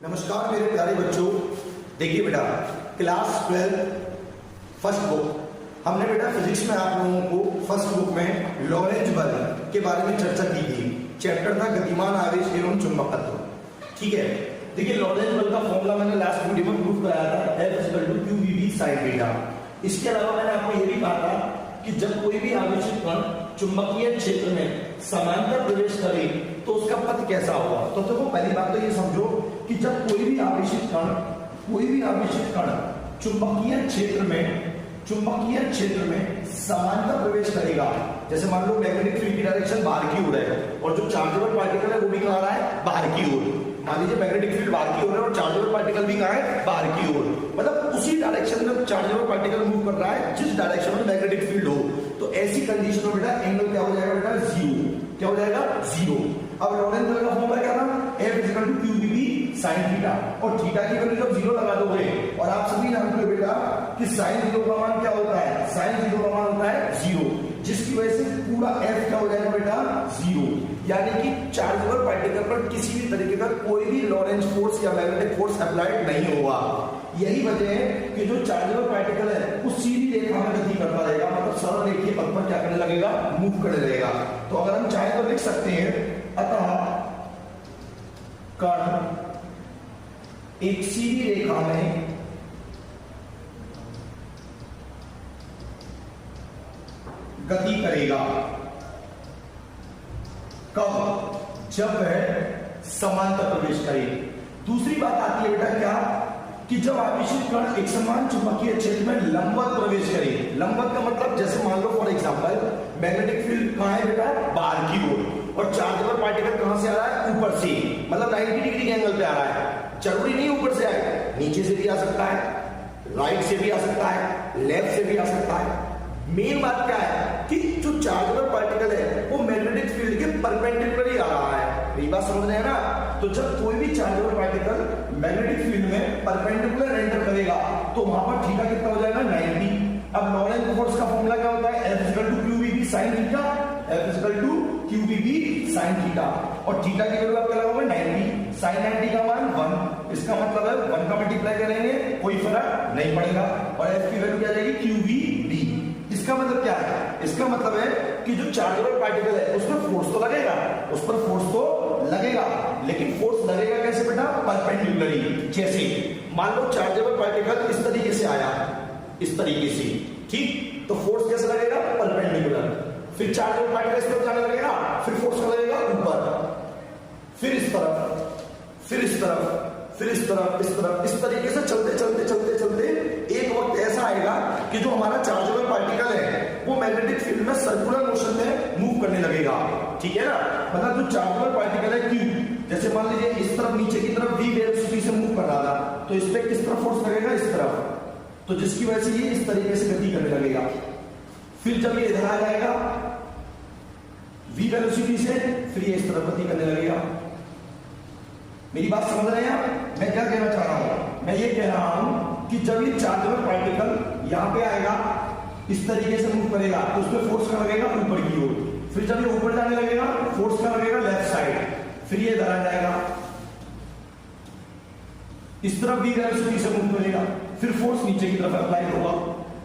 नमस्कार मेरे प्यारे बच्चों। देखिए बेटा, क्लास 12 फर्स्ट बुक हमने बेटा फिजिक्स में आप लोगों को फर्स्ट बुक में लॉरेंज बल के बारे में चर्चा की थी। चैप्टर था गतिमान आवेश एवं चुंबकत्व। ठीक है, देखिए लॉरेंज बल का फॉर्मूला मैंने लास्ट वीडियो में प्रूव कराया था, F=qvb sin थीटा। इसके अलावा मैंने आपको ये भी कहा था कि जब कोई भी आवेशित कण चुंबकीय क्षेत्र में समांतर प्रवेश करे तो उसका पथ कैसा होगा। तो देखो पहली बात तो ये समझो कि जब कोई भी आवेशित कण चुंबकीय क्षेत्र में समांतर प्रवेश करेगा, जैसे मान लो मैग्नेटिक फील्ड की डायरेक्शन बाहर की ओर है और जो चार्जेबल पार्टिकल है वो भी कहाँ रहा है, बाहर की ओर। मान लीजिए मैग्नेटिक फील्ड बाहर की ओर है और चार्जेबल पार्टिकल भी कहाँ है, बाहर की ओर। मतलब उसी डायरेक्शन में चार्जेबल पार्टिकल मूव कर रहा है जिस डायरेक्शन में मैग्नेटिक फील्ड हो। तो ऐसी कंडीशन में बेटा एंगल क्या हो जाएगा बेटा, जीरो। क्या हो जाएगा, जीरो। अब लॉरेंज बल का फॉर्मूला क्या था, F=qvb sin थीटा। और थीटा की वैल्यू जब जीरो लगा दोगे, और आप सभी जानते हो बेटा कि sin जीरो का मान क्या होता है, sin जीरो का मान होता है जीरो, जिसकी वजह से पूरा F क्या हो जाएगा बेटा, जीरो। यानी कि चार्जेबल पार्टिकल पर किसी भी तरीके का कोई भी लॉरेंज फोर्स या मैग्नेटिक फोर्स अप्लाइड नहीं होगा। यही वजह है कि जो चार्जेबल पार्टिकल है वो सीधी रेखा में गति करता रहेगा, मतलब सरल रेखीय पथ पर क्या करने लगेगा, मूव करने लगेगा। तो अगर हम चाहे तो लिख सकते हैं, अतः कण एक सीधी रेखा में गति करेगा कब, जब वह समांतर प्रवेश करे। दूसरी बात आती है बेटा क्या, कि जब आवेशित कण एक समान चुंबकीय क्षेत्र में लंबवत प्रवेश करे। लंबवत का मतलब जैसे मान लो फॉर एग्जांपल मैग्नेटिक फील्ड कहां है बेटा, बाहर की ओर, और चार्जेबल पार्टिकल कहां से आ रहा है, ऊपर से, मतलब 90 डिग्री के एंगल पे आ रहा है। जरूरी नहीं ऊपर से आए, नीचे से भी आ सकता है, राइट से भी आ सकता है, लेफ्ट से भी आ सकता है। मेन बात क्या है कि जो चार्जेबल पार्टिकल है वो मैग्नेटिक फील्ड के परपेंडिकुलर आ रहा है। ये बात समझ रहे हैं ना। तो जब कोई भी चार्जेबल पार्टिकल मैग्नेटिक फील्ड में परपेंडिकुलर एंटर करेगा तो वहां पर थीटा कितना हो जाएगा, 90। अब लॉरेंज फोर्स का फॉर्मूला क्या होता है, F=qvb sin theta, F=qvb sin theta. और थीटा की वैल्यू आप क्या लगाओगे, 90, sin 90 का मान 1। इसका मतलब है 1 का मल्टीप्लाई करेंगे कोई फर्क नहीं पड़ेगा, और F की वैल्यू क्या जाएगी, qvb। इसका मतलब क्या है, इसका मतलब है कि जो चार्जेबल पार्टिकल है उसमें फोर्स तो लगेगा, उस पर फोर्स तो लगेगा, लेकिन फोर्स लगेगा कैसे बेटा, परपेंडिकुलरली। जैसे मान लो चार्जेबल पार्टिकल इस तरीके से आया, इस तरीके से, ठीक, तो फोर्स कैसे लगेगा, परपेंडिकुलर। फिर चार्जेबल पार्टिकल इस तरफ जाने लगेगा, फिर फोर्स लगेगा ऊपर, फिर इस तरफ, फिर इस तरफ, फिर इस तरफ, इस तरफ, इस तरीके से चलते चलते चलते चलते एक वक्त ऐसा आएगा कि जो हमारा चार्जेबल पार्टिकल है वो मैग्नेटिक फील्ड में सर्कुलर मोशन में मूव करने लगेगा। ठीक है ना, मतलब जो चार्जेबल पार्टिकल है Q, जैसे मान लीजिए इस तरफ नीचे की तरफ v वेलोसिटी से मूव कर रहा था, तो इस पे किस तरफ फोर्स लगेगा, इस तरफ, तो जिसकी वजह से ये इस तरीके से गति करने लगेगा। फिर जब ये इधर आ जाएगा v वेलोसिटी से, फिर ये इस तरफ गति करने लगेगा। मेरी बात समझ रहे हैं आप, मैं क्या कहना चाह रहा हूं, मैं ये कह रहा हूं कि जब ये चार्जेबल पार्टिकल यहां पे आएगा, इस तरीके से मूव करेगा, तो उसमें फोर्स का लगेगा ऊपर की ओर। फिर जब ये ऊपर जाने लगेगा फोर्स का लगेगा लेफ्ट साइड, फिर ये इधर आ जाएगा, इस तरफ भी वेलोसिटी से मूव करेगा, फिर फोर्स नीचे की तरफ अप्लाई होगा।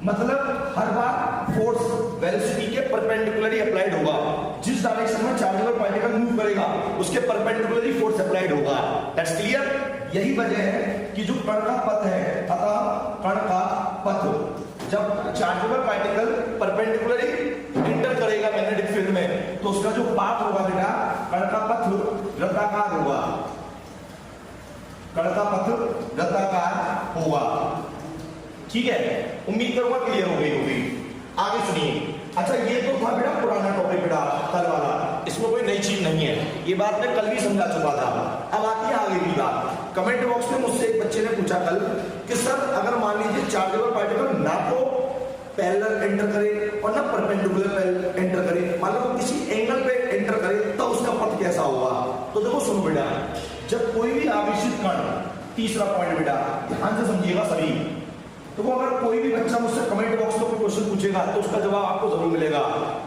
मतलब हर बार फोर्स वेलोसिटी के परपेंडिकुलरली अप्लाइड होगा, जिस डायरेक्शन में चार्जेबल पार्टिकल मूव करेगा उसके परपेंडिकुलरली फोर्स अप्लाइड होगा। That's clear. यही वजह है कि जो कण का पथ है, अतः कण का पथ जब चार्जेबल पार्टिकल परपेंडिकुलरली एंटर करेगा मैग्नेटिक फील्ड में, तो उसका जो पाथ होगा बेटा, कण का पथ वृत्ताकार होगा, कण का पथ वृत्ताकार होगा। ठीक है, उम्मीद करूंगा क्लियर हो गई होगी। आगे सुनिए। अच्छा, ये तो था बेटा पुराना टॉपिक बेटा, कल वाला, इसमें कोई नई चीज नहीं है, ये बात मैं कल भी समझा चुका था। अब आती है आगे की बात। कमेंट बॉक्स में मुझसे एक बच्चे ने पूछा कल कि सर अगर मान लीजिए चार्जेबल पार्टिकल ना तो पैरेलल एंटर करे और ना परपेंडिकुलर एंटर करे, मान लो किसी एंगल पे एंटर करे, तो उसका पथ कैसा होगा। तो देखो सुनो बेटा, जब कोई भी आवेशित कण, तीसरा पॉइंट बेटा ध्यान से समझिएगा सभी, तो वो अगर कोई भी बच्चा मुझसे कमेंट बॉक्स में कोई क्वेश्चन पूछेगा तो उसका जवाब आपको जरूर मिलेगा,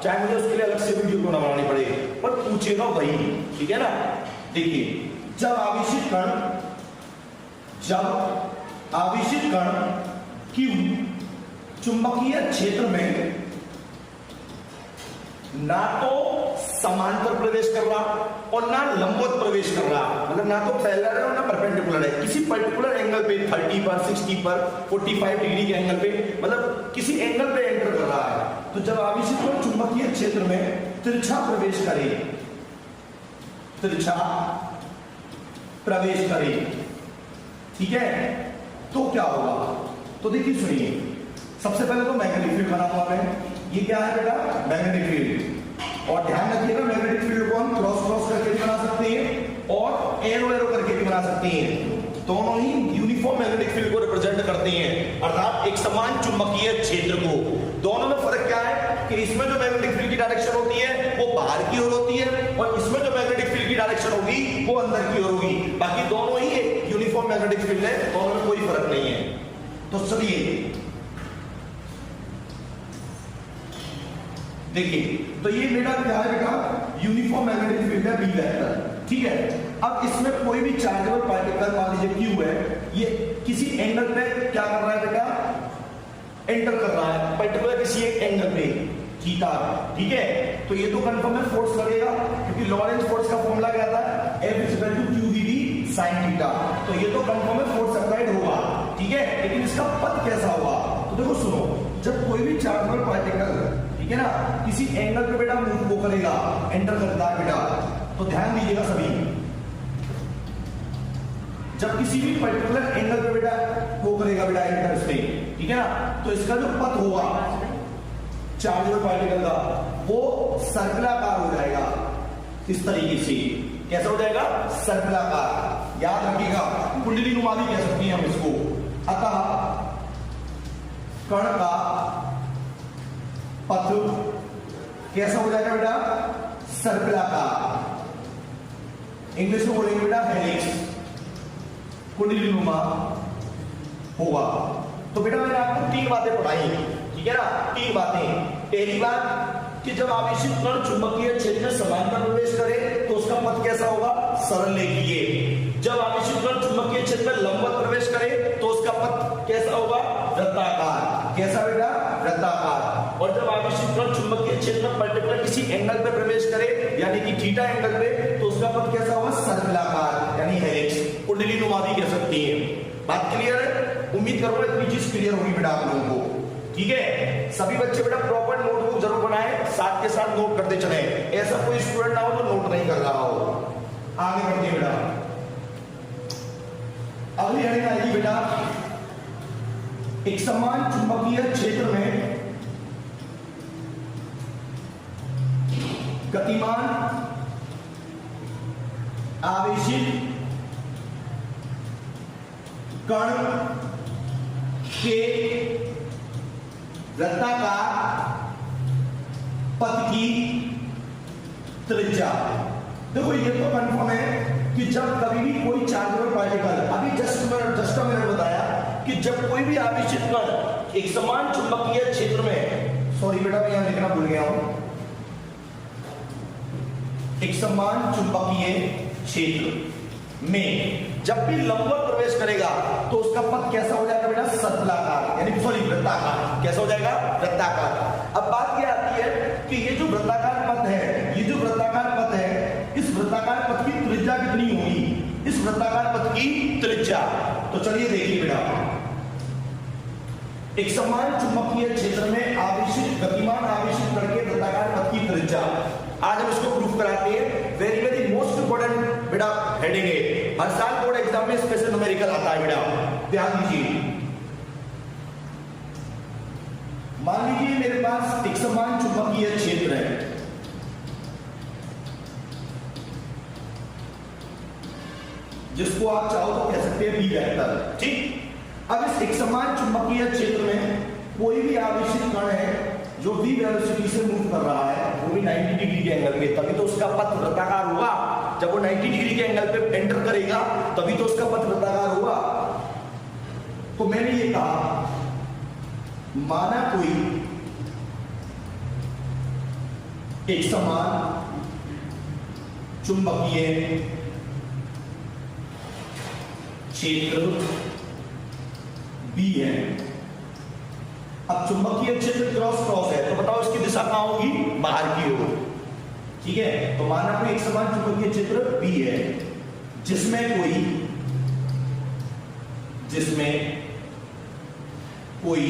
चाहे मुझे उसके लिए अलग से वीडियो क्यों ना बनानी पड़े, पर पूछेगा वही। ठीक है ना। देखिए, जब आवेशित कण जब आवेशित कण Q चुंबकीय क्षेत्र में ना तो समांतर प्रवेश कर रहा और ना लंबवत प्रवेश कर रहा, मतलब ना तो पैरेलल है और ना परपेंडिकुलर है, किसी पर्टिकुलर एंगल पे 30 पर 60 पर 45 डिग्री के एंगल पे, मतलब किसी एंगल पे एंटर कर रहा है। तो जब आवेशित कण चुंबकीय क्षेत्र में तिरछा प्रवेश करे, तिरछा प्रवेश करे, ठीक है, तो क्या होगा? तो देखिए सुनिए, सबसे पहले तो मैग्नेटिक फील्ड बना हुआ है, ये क्या है बेटा? Magnetic field. और ध्यान रखिएगा मैग्नेटिक फील्ड को हम क्रॉस क्रॉस करके भी बना सकते हैं और एरो एरो करके भी बना सकते हैं, दोनों ही यूनिफॉर्म मैग्नेटिक फील्ड को रिप्रेजेंट करते हैं, अर्थात एक समान चुंबकीय क्षेत्र को। दोनों में फर्क क्या है कि इसमें जो मैग्नेटिक फील्ड की डायरेक्शन होती है वो बाहर की ओर होती है और इसमें जो मैग्नेटिक फील्ड की डायरेक्शन होगी वो अंदर की ओर होगी। बाकी दोनों ही एक यूनिफॉर्म मैग्नेटिक फील्ड है, दोनों में कोई फर्क नहीं है। तो चलिए देखिए, तो ये मेरा क्या है बेटा? यूनिफॉर्म मैग्नेटिक फील्ड है, बी वेक्टर, ठीक है। अब इसमें कोई भी चार्जेबल पार्टिकल मान लीजिए क्यू है, ये किसी एंगल पे क्या कर रहा है बेटा? एंटर कर रहा है पर्टिकुलर किसी एक एंगल पे, थीटा, ठीक है। तो ये तो कंफर्म है फोर्स लगेगा, क्योंकि लॉरेंस फोर्स का फॉर्मूला क्या था? F=qvb sin theta. तो ये तो कंफर्म है फोर्स अप्लाइड होगा, ठीक है। लेकिन इसका पथ कैसा होगा? तो देखो सुनो, जब कोई भी चार्जेबल पार्टिकल, ठीक है ना, किसी एंगल पे बेटा मूव वो करेगा, एंटर करता है बेटा, तो ध्यान दीजिएगा सभी, जब किसी भी पर्टिकुलर एंगल पे बेटा वो करेगा बेटा एंटर इस पे, ठीक है ना, तो इसका जो पथ होगा चार्जेबल पार्टिकल का वो सर्कलाकार हो जाएगा, इस तरीके से। कैसा हो जाएगा? सर्कलाकार। याद रखिएगा, कुंडली नुमा भी कह सकते हैं हम इसको। अतः कण का पथ कैसा हो जाएगा बेटा? सर्कलाकार। इंग्लिश में बोलेंगे बेटा हेलिक्स, कुंडली नुमा होगा। तो बेटा मैंने आपको 3 बातें पढ़ाई, ठीक है ना, 3 बातें। पहली बात कि जब आवेशित कण चुंबकीय क्षेत्र में समांतर प्रवेश करे तो उसका पथ कैसा होगा? सरल लिखिए। जब आवेशित कण चुंबकीय क्षेत्र में लंबवत प्रवेश करे तो उसका पथ कैसा होगा? वृत्ताकार। कैसा बेटा? वृत्ताकार। और जब आवेशित कण चुंबकीय क्षेत्र में पर्टिकुलर किसी एंगल पे प्रवेश करे, यानी कि थीटा एंगल पे, तो उसका पथ कैसा होगा? सर्कलाकार, यानी हेलिक्स, कुंडली नुमा भी कह सकती है। बात क्लियर है? उम्मीद करूंगा इतनी चीज क्लियर होगी बेटा आप लोगों को, ठीक है। सभी बच्चे बेटा प्रॉपर नोटबुक जरूर बनाएं, साथ के साथ नोट करते चले। ऐसा कोई स्टूडेंट ना हो जो नोट नहीं कर रहा हो। आगे बढ़ते बेटा, अगली हेडिंग आएगी बेटा, एक समान चुंबकीय क्षेत्र में गतिमान आवेशित कण के वृत्ताकार पथ की त्रिज्या। देखो ये तो कंफर्म है कि जब कभी भी कोई चार्जेबल पार्टिकल, अभी जस्ट मैंने बताया कि जब कोई भी आवेशित कण एक समान चुंबकीय क्षेत्र में, सॉरी बेटा मैं यहां लिखना भूल गया हूं, एक समान चुंबकीय क्षेत्र में जब भी लंबवत प्रवेश करेगा तो उसका पथ कैसा हो जाएगा बेटा? सर्कलाकार, यानी सॉरी वृत्ताकार। कैसा हो जाएगा? वृत्ताकार। अब बात क्या आती है कि ये जो वृत्ताकार पथ है, ये जो वृत्ताकार पथ है, इस वृत्ताकार पथ की त्रिज्या कितनी होगी? इस वृत्ताकार पथ की त्रिज्या, तो चलिए देखिए बेटा, एक समान चुंबकीय क्षेत्र में आवेशित गतिमान आवेशित कण के वृत्ताकार पथ की त्रिज्या, आज हम इसको प्रूफ कराते हैं। वेरी वेरी मोस्ट इंपोर्टेंट बेटा हेडिंग है, हर साल बोर्ड एग्जाम में स्पेशल न्यूमेरिकल आता है बेटा, ध्यान दीजिए। मान लीजिए मेरे पास एक समान चुंबकीय क्षेत्र है, जिसको आप चाहो तो कह सकते हैं बी वेक्टर, ठीक। अब इस एक समान चुंबकीय क्षेत्र में कोई भी आवेशित कण है जो v वेलोसिटी से मूव कर रहा है, वो भी 90 डिग्री के एंगल पे, तभी तो उसका पथ वृत्ताकार होगा। जब वो 90 डिग्री के एंगल पे एंटर करेगा तभी तो उसका पथ वृत्ताकार होगा। तो मैंने ये कहा, माना कोई एक समान क्षेत्र बी है। अब चुंबकीय क्षेत्र क्रॉस क्रॉस है, तो बताओ इसकी दिशा कहां होगी? बाहर की ओर। ठीक है, तो माना कोई एक समान चुंबकीय क्षेत्र बी है जिसमें कोई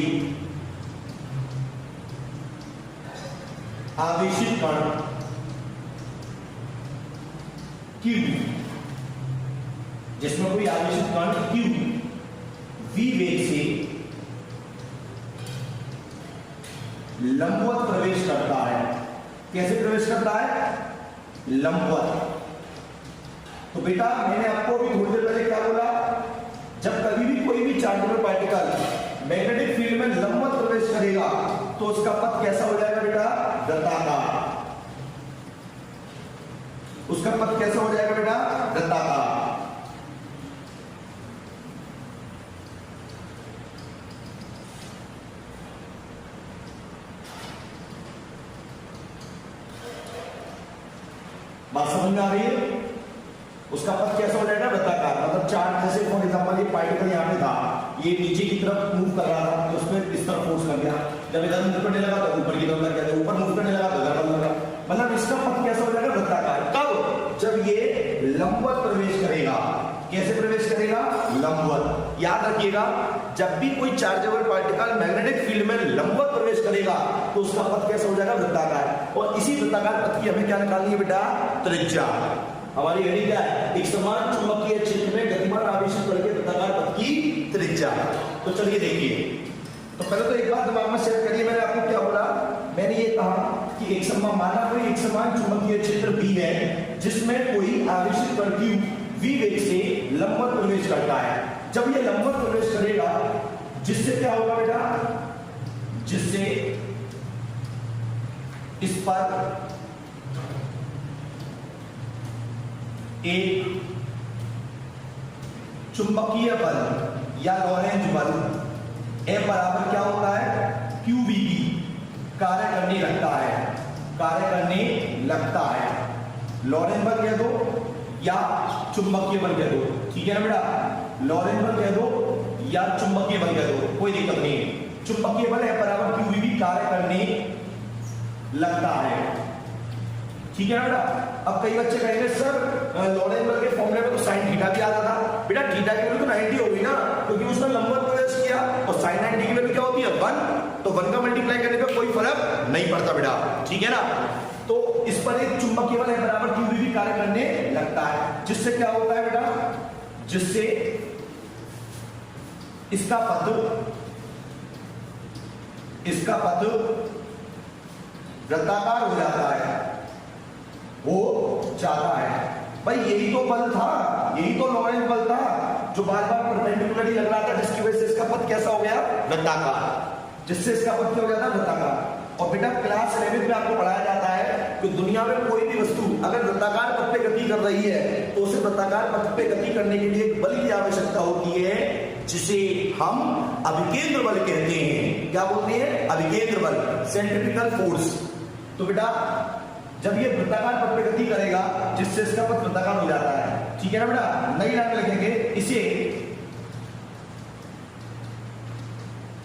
आवेशित कण Q, जिसमें कोई आवेशित कण Q v वेग से लंबवत प्रवेश करता है। कैसे प्रवेश करता है? लंबवत। तो बेटा मैंने आपको अभी थोड़ी देर पहले क्या बोला? जब कभी भी कोई भी चार्जेबल पार्टिकल मैग्नेटिक फील्ड में लंबवत प्रवेश करेगा तो उसका पथ कैसा हो जाएगा बेटा? वृत्ताकार। उसका पथ कैसा हो जाएगा बेटा? वृत्ताकार। बात समझ में आ रही है? उसका पथ कैसा हो जाएगा? वृत्ताकार। मतलब चार्ज जैसे फॉर एग्जांपल ये पार्टिकल यहाँ पे था, ये नीचे की तरफ मूव कर रहा था तो उसमें इस तरफ फोर्स लग गया, जब इधर मूव करने लगा तो ऊपर की तरफ लग गया, ऊपर मूव करने लगा तो इधर लग गया। मतलब इसका पथ कैसा हो जाएगा? वृत्ताकार। कब? जब ये लंबवत प्रवेश करेगा। कैसे प्रवेश करेगा? लंबवत। याद रखिएगा, जब भी कोई चार्जेबल पार्टिकल मैग्नेटिक फील्ड में लंबवत प्रवेश करेगा तो उसका पथ कैसा हो जाएगा? वृत्ताकार। और इसी वृत्ताकार पथ की हमें क्या निकालनी है बेटा? त्रिज्या। हमारी हेडिंग क्या है? एक समान चुंबकीय क्षेत्र में गतिमान आवेशित कण के वृत्ताकार पथ की त्रिज्या। तो चलिए देखिए, तो पहले तो एक बात दिमाग में सेट करिए, मैंने आपको क्या बोला? मैंने ये कहा कि एक समान, माना कोई एक समान चुंबकीय क्षेत्र बी है जिसमें कोई आवेशित कण Q v वेग से लंबवत प्रवेश करता है। जब ये लंबवत प्रवेश करेगा जिससे क्या होगा बेटा? जिससे इस पर एक चुंबकीय बल या लॉरेंज बल ए बराबर क्या होता है? QV कार्य करने लगता है। लॉरेंज बल कह दो या चुंबकीय बल कह दो, ठीक है ना बेटा? लॉरेंज बल कह दो या चुंबकीय बल कह दो, कोई दिक्कत नहीं है। चुंबकीय बल ए बराबर QV कार्य करने लगता है, ठीक है ना बेटा? अब कई बच्चे कहेंगे सर लॉरेंज बल के फॉर्मूले में तो साइन थीटा भी आता था। बेटा थीटा की वैल्यू तो 90 होगी ना, क्योंकि उसने लंबवत प्रवेश किया, और साइन 90 की वैल्यू क्या होती है? 1। तो 1 का मल्टीप्लाई करने पे कोई फर्क नहीं पड़ता बेटा, ठीक है ना? तो इस पर एक चुंबकीय बल है बराबर QV भी कार्य करने लगता है, जिससे क्या होता है बेटा? जिससे इसका पथ वृत्ताकार हो जाता है। भाई यही तो बल था, यही तो लॉरेंज बल था जो बार बार परपेंडिकुलरली लग रहा था, जिसकी वजह से इसका पथ कैसा हो गया? वृत्ताकार। जिससे इसका पथ क्या हो गया था? वृत्ताकार। और बेटा क्लास 11 में आपको पढ़ाया जाता है कि दुनिया में कोई भी वस्तु अगर वृत्ताकार पथ पे गति कर रही है तो उसे वृत्ताकार पथ पे गति करने के लिए एक बल की आवश्यकता होती है, जिसे हम अभिकेंद्र बल कहते हैं। क्या बोलते हैं? अभिकेंद्र बल, सेंट्रिपिटल फोर्स। तो बेटा जब ये वृत्ताकार पथ पे गति करेगा जिससे इसका पथ वृत्ताकार हो जाता है, ठीक है ना बेटा? नई लाइन लिखेंगे इसे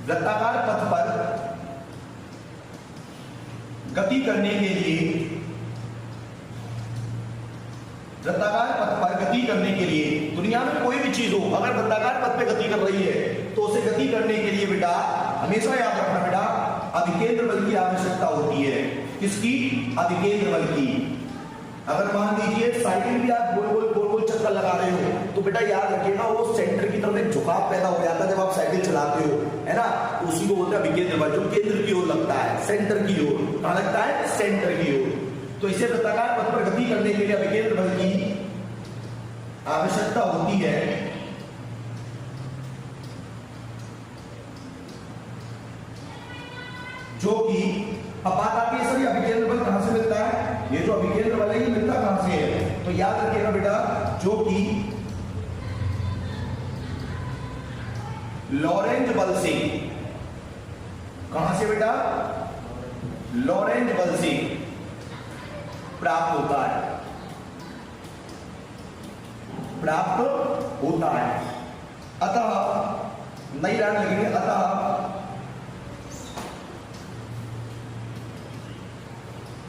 वृत्ताकार पथ पर गति करने के लिए, वृत्ताकार पथ पर गति करने के लिए दुनिया में कोई भी चीज हो अगर वृत्ताकार पथ पे गति कर रही है तो उसे गति करने के लिए बेटा हमेशा याद रखना बेटा अभिकेंद्र बल की आवश्यकता होती है। किसकी? अभिकेंद्र बल की। अगर मान लीजिए साइकिल भी आप गोल गोल चक्कर लगा रहे हो तो बेटा याद रखिएगा वो सेंटर की तरफ एक झुकाव पैदा हो जाता है जब आप साइकिल चलाते हो, है ना? उसी को बोलते हैं अभिकेंद्र बल, जो केंद्र की ओर लगता है, सेंटर की ओर। कहां लगता है? सेंटर की ओर। तो इसे वृत्ताकार पथ पर गति करने के लिए अभिकेंद्र बल की आवश्यकता होती है। जो कि अब बात आती है सर अभिकेंद्र बल कहां से मिलता है? ये जो अभिकेंद्र बल है ये मिलता कहां से है? तो याद रखिएगा बेटा जो कि लॉरेंज बल से, कहां से बेटा? लॉरेंज बल से प्राप्त होता है। नई लाइन लिखेंगे, अतः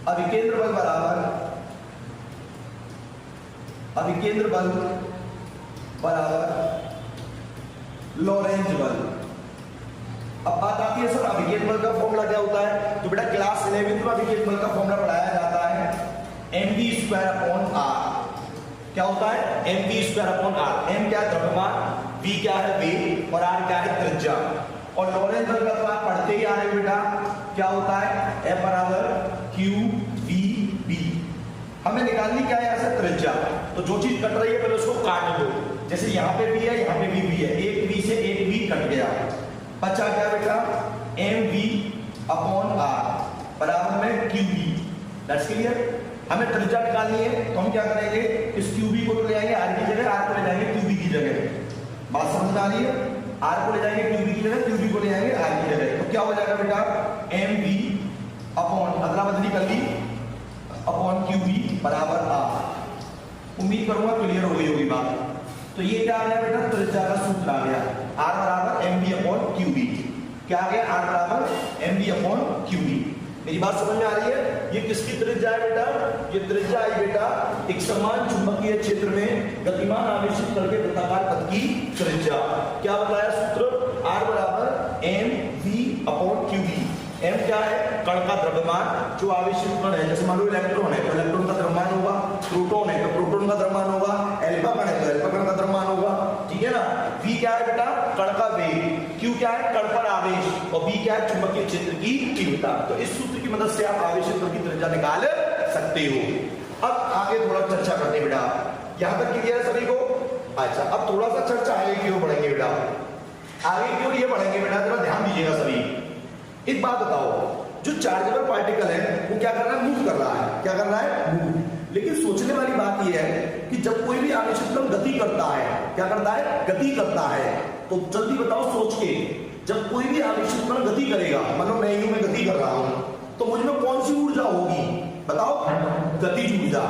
अभिकेंद्र बल बराबर लॉरेंज बल। अब बात आती है सर अभिकेंद्र बल का फॉर्मूला क्या होता है? तो बेटा क्लास 11th में अभिकेंद्र बल का फॉर्मूला पढ़ाया जाता है mv²/r। क्या होता है? mv²/r। m क्या है? द्रव्यमान, v क्या है? वेग, और r क्या है? त्रिज्या। और लॉरेंज बल का तो आप पढ़ते ही आ रहे हो बेटा, क्या होता है? F बराबर qvb। हमें निकालनी क्या है यहाँ से? त्रिज्या। तो जो चीज कट रही है पहले उसको काट दो। जैसे यहाँ पे भी है, यहाँ पे भी है, एक v से एक v कट गया, बचा क्या बेटा? mv/r बराबर में qb। That's clear. हमें त्रिज्या निकालनी है तो हम क्या करेंगे? इस qb को तो ले आएंगे r की जगह, r को ले जाएंगे qb की जगह। बात समझ में आ रही है? r को ले जाएंगे qb की जगह, qb को ले जाएंगे r की जगह। तो क्या हो जाएगा बेटा? mv अदला बदली कर ली अपॉन qb बराबर r। उम्मीद करूंगा क्लियर हो गई होगी बात। तो ये क्या आ गया बेटा? त्रिज्या का सूत्र आ गया, r बराबर mv/qb। क्या आ गया? r बराबर mv/qb। मेरी बात समझ में आ रही है? ये किसकी त्रिज्या है बेटा? ये त्रिज्या है बेटा एक समान चुंबकीय क्षेत्र में गतिमान आवेशित कण के वृत्ताकार पथ की त्रिज्या। क्या बताया सूत्र? r बराबर mv/qb। m क्या है? कण का द्रव्यमान, जो आवेशित कण है, जैसे मान लो इलेक्ट्रॉन है तो इलेक्ट्रॉन का द्रव्यमान होगा, प्रोटॉन है तो प्रोटॉन का द्रव्यमान होगा, एल्फा कण है तो एल्फा कण का द्रव्यमान होगा। ठीक है ना? v क्या है बेटा? कण का वेग, q क्या है? कण पर आवेश, और b क्या है? चुंबकीय क्षेत्र की तीव्रता। तो इस सूत्र की मदद से आप आवेशित कण की त्रिज्या निकाल सकते हो। अब आगे थोड़ा चर्चा करते हैं बेटा। यहां तक क्लियर है सभी को? अच्छा, अब थोड़ा सा चर्चा आगे की ओर बढ़ेंगे बेटा। आगे की ओर ये बढ़ेंगे बेटा, जरा ध्यान दीजिएगा सभी। एक बात बताओ, जो चार्जेबल पार्टिकल है वो क्या कर रहा है? मूव कर रहा है। क्या कर रहा है? मूव। लेकिन सोचने वाली बात यह है कि जब कोई भी आवेशित कण गति करता है, क्या करता है? गति करता है। तो जल्दी बताओ सोच के, जब कोई भी आवेशित कण गति करेगा, मतलब मैं यूं में गति कर रहा हूं, तो मुझ में कौन सी ऊर्जा होगी? बताओ। गतिज ऊर्जा।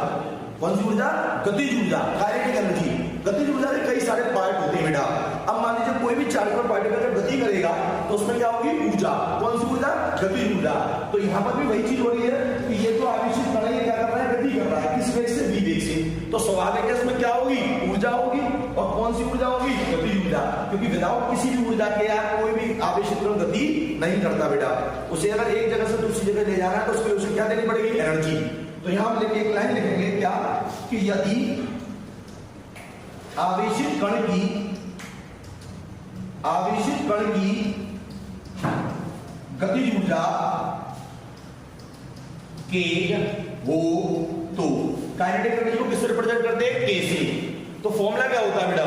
कौन सी ऊर्जा? गतिज ऊर्जा, काइनेटिक एनर्जी। गतिज ऊर्जा के कई सारे पार्ट होते हैं बेटा। अब मान लीजिए कोई भी चार्जेबल पार्टिकल जब गति करेगा तो उसमें क्या होगी? ऊर्जा। कौन सी ऊर्जा? गतिज ऊर्जा। तो यहाँ पर भी वही चीज हो रही है कि ये जो आवेशित कण है ये क्या कर रहा है? गति कर रहा है। किस वेग से? v वेग से। तो स्वाभाविक है इसमें क्या होगी? ऊर्जा होगी। और कौन सी ऊर्जा होगी? गतिज ऊर्जा। क्योंकि विदाउट किसी भी ऊर्जा के यार कोई भी आवेशित कण गति नहीं करता बेटा। उसे अगर एक जगह से दूसरी जगह ले जाना है तो उसके लिए उसे क्या देनी पड़ेगी? एनर्जी। तो यहां हम एक लाइन लिखेंगे क्या? कि यदि आवेशित कण की गतिज ऊर्जा के हो तो काइनेटिक एनर्जी को किससे रिप्रेजेंट करते हैं? के से। तो फॉर्मूला क्या होता है बेटा?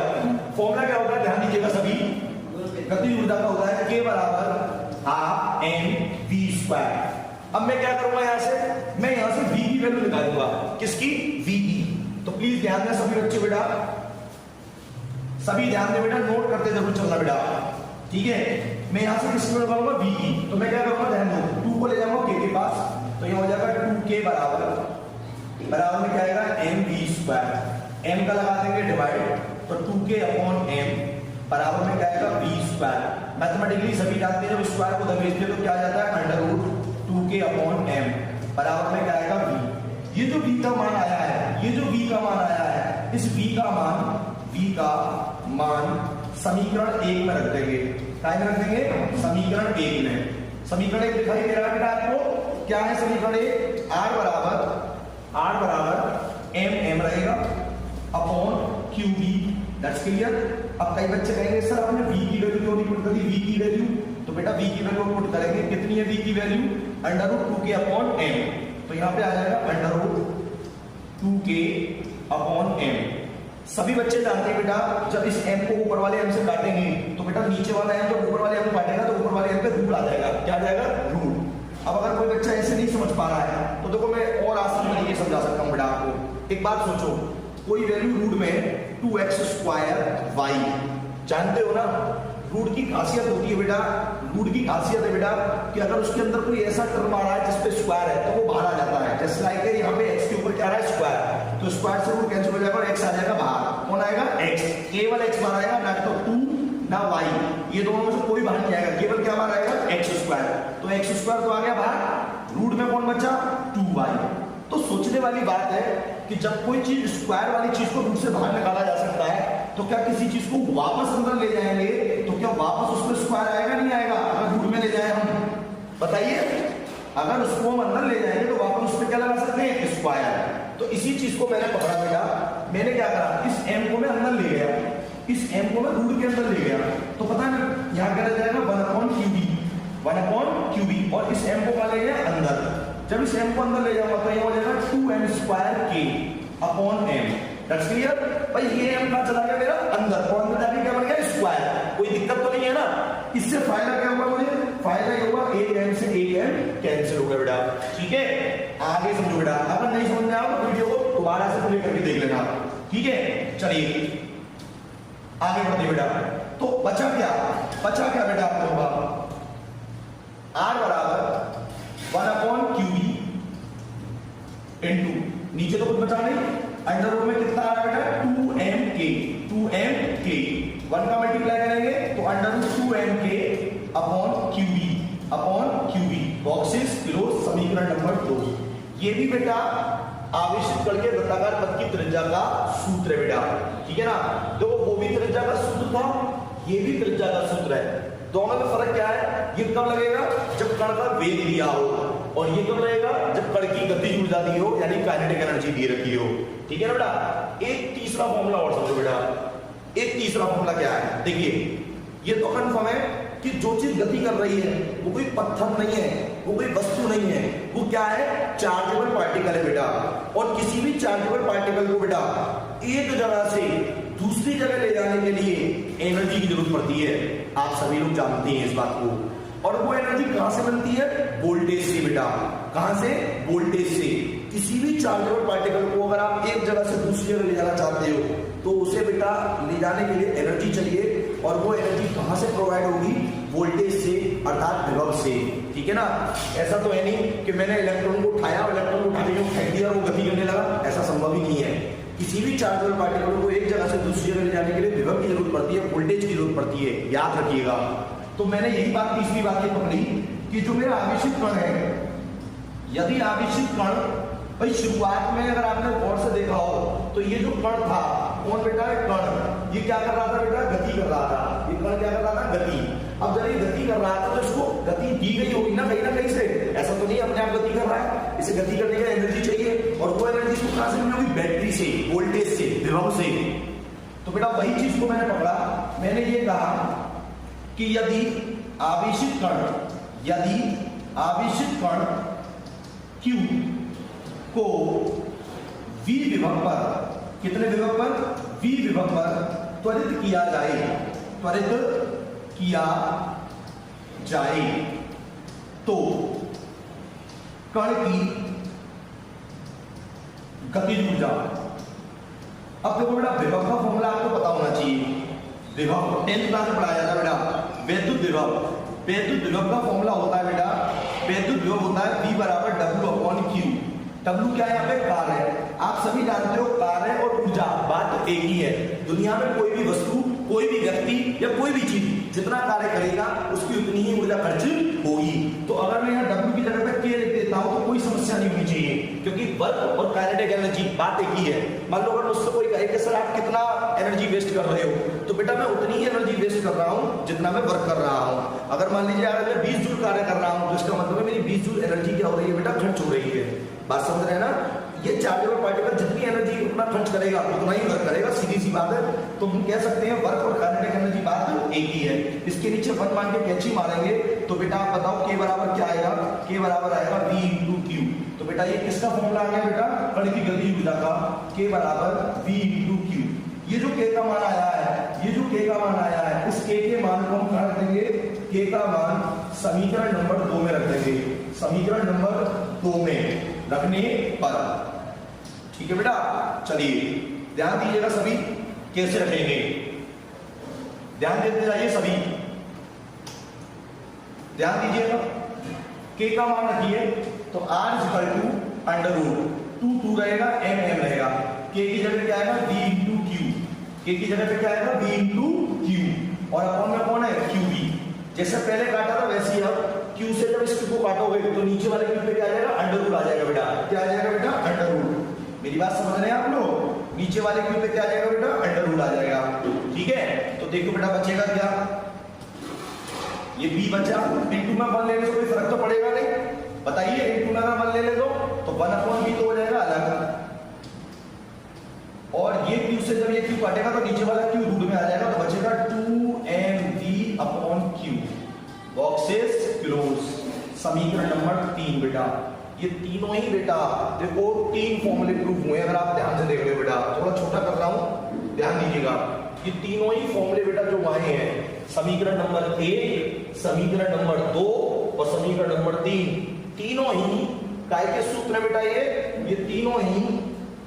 फॉर्मूला क्या होता है? ध्यान दीजिएगा सभी। गतिज ऊर्जा का होता है k बराबर ½ mv²। अब मैं क्या करूंगा? यहां से मैं यहां से v की वैल्यू निकालूंगा। किसकी? v की। तो प्लीज ध्यान दें सभी बच्चे बेटा, सभी ध्यान दें बेटा, नोट करते जरूर चलना बेटा। ठीक है? मैं यहां से किसकी वैल्यू निकालूंगा? v की। तो मैं क्या करूंगा? ध्यान दो, 2 को ले जाऊंगा k के पास, तो ये हो जाएगा 2k बराबर में क्या आएगा? mv²। m का लगा देंगे डिवाइड, तो 2k/m बराबर में क्या आएगा? v²। मैथमेटिकली सभी जानते हैं जब स्क्वायर को दमेजते तो क्या आ जाता है? √2k/m बराबर में क्या आएगा? v। ये जो v का मान आया है, इस v का मान समीकरण 1 में रख देंगे। क्या में रख देंगे? समीकरण 1 में। समीकरण 1 दिखाई दे रहा है बेटा आपको? क्या है समीकरण 1? r बराबर mm रहेगा अपॉन qb। That's clear. अब कई बच्चे कहेंगे सर हमने v की वैल्यू क्यों नहीं पुट करी? v की वैल्यू, तो बेटा v की वैल्यू पुट करेंगे। कितनी है v की वैल्यू? √2k/m। तो यहां पे आ जाएगा √2k/m। सभी बच्चे जानते हैं बेटा, जब इस m को ऊपर वाले m से काटेंगे तो बेटा नीचे वाला m जब ऊपर वाले m को काटेगा तो ऊपर वाले m पे रूट आ जाएगा। क्या आ जाएगा? रूट। अब अगर कोई बच्चा ऐसे नहीं समझ पा रहा है तो देखो मैं और आसान तरीके से समझा सकता हूं बेटा आपको। एक बात सोचो, कोई वैल्यू रूट में 2x² जानते हो ना? रूट की खासियत होती है बेटा, कि अगर उसके अंदर कोई ऐसा टर्म आ रहा है जिसपे स्क्वायर है तो वो बाहर आ जाता है। जैसे लाइक यहाँ पे x के ऊपर क्या आ रहा है? स्क्वायर। तो स्क्वायर से रूट कैंसिल हो जाएगा और x आ जाएगा बाहर। कौन आएगा? x। केवल x बाहर आएगा, ना तो 2 ना y। ये दोनों में से कोई बाहर नहीं आएगा, केवल क्या बाहर आएगा एक्स स्क्वायर। तो एक्स स्क्वायर तो आ गया बाहर, रूट में कौन बचा 2y। तो सोचने वाली बात है कि जब कोई चीज स्क्वायर वाली चीज को रूट से बाहर निकाला जा सकता है, तो क्या किसी चीज को वापस अंदर ले जाएंगे तो क्या वापस उसमें स्क्वायर आएगा नहीं आएगा? अगर रूट में ले जाए हम, बताइए, अगर उसको हम अंदर ले जाएंगे तो वापस उस पर क्या लगा सकते हैं स्क्वायर। तो इसी चीज को मैंने पकड़ा बेटा, मैंने क्या करा, इस m को मैं अंदर ले गया, इस m को मैं रूट के अंदर ले गया, तो पता है यहाँ क्या रह जाएगा 1/qb, 1/qb, और इस m को क्या ले गया अंदर। जब इस m को अंदर ले जाऊंगा तो ये हो जाएगा 2m²k/m। दैट्स क्लियर भाई। ये m कहां चला गया मेरा अंदर, और अंदर जाके क्या बन गया स्क्वायर। कोई दिक्कत तो नहीं है ना? इससे फायदा क्या हुआ मुझे? फायदा ये हुआ एक m से एक m कैंसिल हो गया बेटा। ठीक है, आगे समझो बेटा। अगर नहीं समझ में आया तो वीडियो को दोबारा से प्ले करके देख लेना। ठीक है, चलिए आगे बढ़ते बेटा। तो बचा क्या बेटा आपको होगा r बराबर 1/qb इनटू, नीचे तो कुछ बचा नहीं, अंडर रूट में कितना आ रहा है बेटा 2mk 1 का मल्टीप्लाई करेंगे तो अंडर रूट 2mk/qb बॉक्सेस किलो समीकरण नंबर 2। ये भी बेटा आवेशित कण के वृत्ताकार पथ की त्रिज्या का सूत्र है बेटा। ठीक है ना? तो वो भी त्रिज्या का सूत्र था, ये भी त्रिज्या का सूत्र है। दोनों में फर्क क्या है? ये कब लगेगा जब कण का वेग दिया हो, और ये कब लगेगा जब कण की गतिज ऊर्जा दी हो, यानी काइनेटिक एनर्जी दी रखी हो। ठीक है ना बेटा? एक तीसरा फॉर्मूला और समझो बेटा। एक तीसरा फॉर्मूला क्या है? देखिए, ये तो कंफर्म है कि जो चीज गति कर रही है वो कोई पत्थर नहीं है, वो कोई वस्तु नहीं है, वो क्या है चार्जेबल पार्टिकल है बेटा। और किसी भी चार्जेबल पार्टिकल को बेटा एक जगह से दूसरी जगह ले जाने के लिए एनर्जी की जरूरत पड़ती है। आप सभी लोग जानते हैं इस बात को। और वो एनर्जी कहां से बनती है? वोल्टेज से बेटा। कहां से? वोल्टेज से। किसी भी चार्जेबल पार्टिकल को अगर आप एक जगह से दूसरी जगह ले जाना चाहते हो तो उसे बेटा ले जाने के लिए एनर्जी चाहिए, और वो एनर्जी कहां से प्रोवाइड होगी? वोल्टेज से, अर्थात विभव से। ठीक है ना? ऐसा तो है नहीं कि मैंने इलेक्ट्रॉन को उठाया, इलेक्ट्रॉन को उठाने को फेंक दिया और वो गति करने लगा, ऐसा संभव ही नहीं है। किसी भी चार्जेबल पार्टिकल को एक जगह से दूसरी जगह ले जाने के लिए विभव की जरूरत पड़ती है, वोल्टेज की जरूरत पड़ती है, याद रखिएगा। तो मैंने यही बात तीसरी बात ये पकड़ी कि जो मेरा आवेशित कण है, यदि आवेशित कण भाई शुरुआत में अगर आपने गौर से देखा हो तो ये जो कण था, कौन बेटा है कण, ये क्या कर रहा था बेटा? गति कर रहा था। ये कण क्या कर रहा था? गति। अब जब ये गति कर रहा था तो इसको गति दी गई होगी ना कहीं से, ऐसा तो नहीं अपने आप गति कर रहा है। इसे गति करने के लिए एनर्जी चाहिए, और वो एनर्जी को कहां से मिली होगी? बैटरी से, वोल्टेज से, विभव से। तो बेटा वही चीज को मैंने पकड़ा, मैंने ये कहा कि यदि आवेशित कण Q को V विभव पर, कितने विभव पर? V विभव पर त्वरित किया जाए तो कण की गतिज ऊर्जा। अब देखो बेटा, विभव का फॉर्मूला आपको पता होना चाहिए। विभव 10th क्लास में पढ़ाया जाता बेटा। विद्युत विभव का फॉर्मूला होता है बेटा, विद्युत विभव होता है V बराबर W/Q। W क्या है? यहाँ पे कार्य है। आप सभी जानते हो कार्य और ऊर्जा बात तो एक ही है। दुनिया में कोई भी वस्तु, कोई भी व्यक्ति या कोई भी चीज जितना कार्य करेगा उसकी उतनी ही ऊर्जा खर्च होगी। तो अगर मैं यहाँ W की जगह पे K लिख देता हूँ तो कोई समस्या नहीं होनी चाहिए, क्योंकि वर्क और काइनेटिक एनर्जी बात एक ही है। मान लो अगर मुझसे कोई कहे कि सर आप कितना एनर्जी वेस्ट कर रहे हो, तो बेटा मैं उतनी ही एनर्जी वेस्ट कर रहा हूँ जितना मैं वर्क कर रहा हूँ। अगर मान लीजिए अगर मैं 20 जूल कार्य कर रहा हूँ तो इसका मतलब है मेरी 20 जूल एनर्जी क्या हो रही है बेटा? खर्च हो रही है। बात समझ रहे हैं ना? ये चार्जेबल पार्टिकल जितनी एनर्जी उतना खर्च करेगा उतना ही वर्क करेगा, सीधी सी बात है। तो हम कह सकते हैं वर्क और काइनेटिक एनर्जी बात एक ही है। इसके नीचे 1 मान के कैंची मारेंगे तो बेटा आप बताओ K बराबर क्या आएगा? K बराबर आएगा V/Q। तो बेटा ये किसका फॉर्मूला आ गया बेटा? कण की गति ऊर्जा का। K बराबर V/Q। ये जो K का मान आया है, इस K के मान को हम कहां रख देंगे? K का मान समीकरण नंबर 2 में रख देंगे। समीकरण नंबर 2 में रखने पर, ठीक है बेटा? चलिए ध्यान दीजिएगा सभी, कैसे रखेंगे ध्यान देते जाइए सभी, ध्यान दीजिएगा। K का मान रखिए तो R=√2 रहेगा, m रहेगा। K की जगह क्या आएगा? V/Q। K की जगह पे क्या आएगा? V/Q। और अपॉन में कौन है? QV। जैसे पहले काटा था वैसे ही अब क्यू से जब इस क्यू को काटोगे तो नीचे वाले क्यू पे क्या आ जाएगा, अंडर रूट आ जाएगा बेटा। क्या आ जाएगा बेटा, अंडर रूट। मेरी बात समझ रहे हैं आप लोग, नीचे वाले क्यू पे क्या आ जाएगा बेटा, अंडर रूट आ जाएगा। ठीक है, तो देखो बेटा बचेगा क्या, ये b बचा, इनटू में 1 लेने से कोई फर्क तो पड़ेगा नहीं, बताइए। इनटू में अगर 1 ले ले तो 1/b तो हो जाएगा अलग, और ये q से जब ये q काटेगा तो नीचे वाला q रूट में आ जाएगा, तो बचेगा 2mv/q। Boxes close. समीकरण नंबर 3 बेटा, ये तीनों ही बेटा देखो 3 फॉर्मूले प्रूफ हुए, अगर आप ध्यान से देख रहे हो बेटा, थोड़ा छोटा कर रहा हूं, ध्यान दीजिएगा। ये तीनों ही फॉर्मूले बेटा जो आए हैं, समीकरण नंबर 1, समीकरण नंबर 2 और समीकरण नंबर 3, तीनों ही काय के सूत्र है बेटा। ये तीनों ही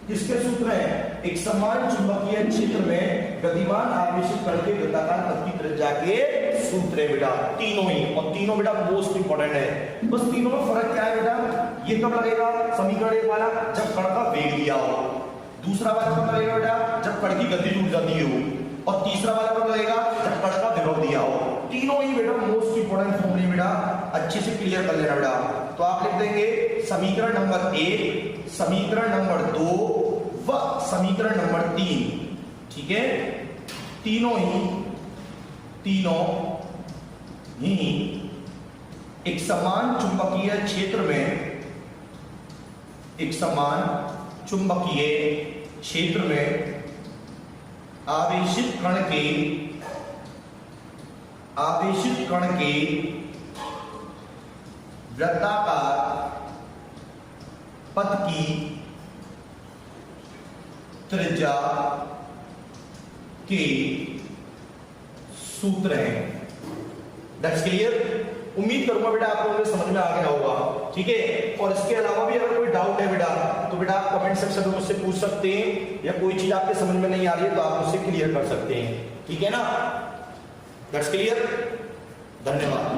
किसके सूत्र हैं, एक समान चुंबकीय क्षेत्र में गतिमान आवेशित कण के वृत्ताकार पथ की त्रिज्या के सूत्र है बेटा, तीनों ही। और तीनों बेटा मोस्ट इंपोर्टेंट है। बस तीनों में फर्क क्या है बेटा, ये कब लगेगा समीकरण 1 वाला, जब कण का वेग दिया हो। दूसरा वाला कब लगेगा बेटा, जब कण की गति जुड़ जाती हो। और तीसरा वाला कब लगेगा, जब कण का विभव दिया हो। तीनों ही बेटा मोस्ट इंपोर्टेंट फॉर्मूले बेटा, अच्छे से क्लियर कर लेना बेटा। तो आप लिख देंगे समीकरण नंबर 1, समीकरण नंबर 2 व समीकरण नंबर 3। ठीक है, तीनों ही एक समान चुंबकीय क्षेत्र में, एक समान चुंबकीय क्षेत्र में आवेशित कण के वृत्ताकार पथ की त्रिज्या के सूत्र हैं। That's clear. उम्मीद करूंगा बेटा आप लोगों को समझ में आ गया होगा। ठीक है, और इसके अलावा भी अगर कोई डाउट है बेटा तो बेटा आप कमेंट सेक्शन में मुझसे पूछ सकते हैं, या कोई चीज आपके समझ में नहीं आ रही है तो आप मुझसे क्लियर कर सकते हैं। ठीक है ना, दैट्स क्लियर। धन्यवाद।